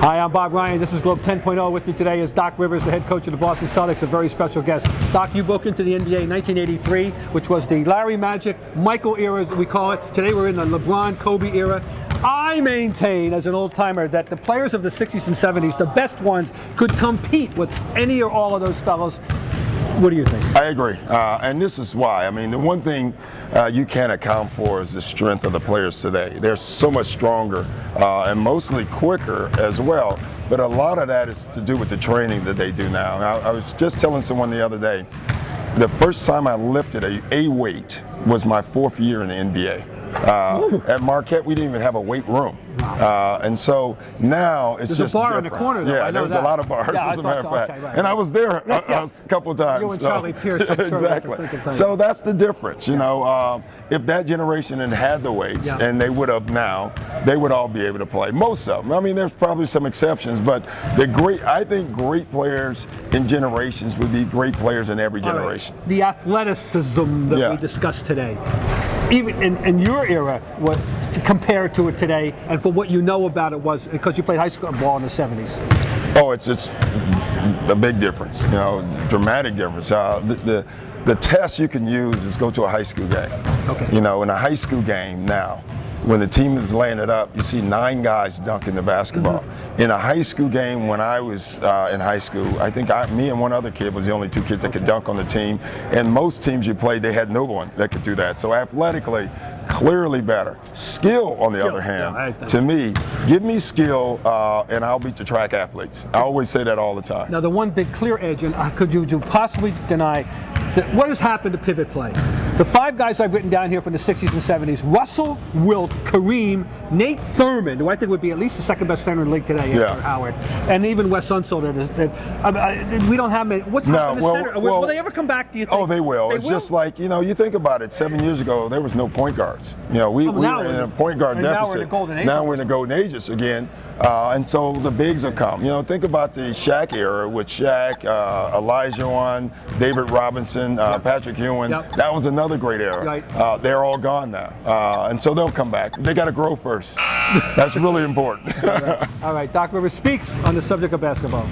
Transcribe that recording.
Hi, I'm Bob Ryan. This is Globe 10.0. With me today is Doc Rivers, the head coach of the Boston Celtics, a very special guest. Doc, you broke into the NBA in 1983, which was the Larry Magic, Michael era, as we call it. Today we're in the LeBron, Kobe era. I maintain, as an old-timer, that the players of the 60s and 70s, the best ones, could compete with any or all of those fellows. What do you think? I agree, and this is why. I mean, the one thing you can't account for is the strength of the players today. They're so much stronger and mostly quicker as well, but a lot of that is to do with the training that they do now. I was just telling someone the other day, the first time I lifted a weight was my 4th year in the NBA. At Marquette, we didn't even have a weight room. And so now it's There's just a bar different. in the corner, though. Yeah, I know there was that. a lot of bars, Yeah, as a matter of fact. okay, right. And I was there a couple of times. You and Charlie Pierce, I'm sure. Exactly. So that's the difference. You know, if that generation had the weights, and they would have now, they would all be able to play. Most of them. I mean, there's probably some exceptions, but I think great players in generations would be great players in every generation. Right. The athleticism that we discussed today. Even in your era, what compared to it today, and for what you know about it, was because you played high school ball in the 70s. Oh, it's just a big difference, you know, dramatic difference. The test you can use is go to a high school game. Okay. You know, in a high school game now, when the team is laying it up, you see 9 guys dunking the basketball. Mm-hmm. In a high school game, when I was in high school, I think me and one other kid was the only 2 kids that could dunk on the team. And most teams you played, they had no one that could do that. So athletically, clearly better. Skill, on the other hand, to me, give me skill and I'll beat the track athletes. I always say that all the time. Now, the one big clear edge, and could you possibly deny that what has happened to pivot play? The 5 guys I've written down here from the 60s and 70s: Russell, Wilt, Kareem, Nate Thurmond, who I think would be at least the 2nd best center in the league today after Howard, and even Wes Unseld. We don't have many. What's happened to center? Will they ever come back, do you think? Oh, they will. It's just like, you know, you think about it, 7 years ago, there was no point guards. You know, we were in a point guard deficit. Now we're in the golden age. Now we're in the golden ages again. And so the bigs have come. You know, think about the Shaq era with Shaq, Elijah Wan, David Robinson, Patrick Ewing. That was another great era. Right. They're all gone now. And so they'll come back. They got to grow first. That's really important. All right. Doc Rivers speaks on the subject of basketball.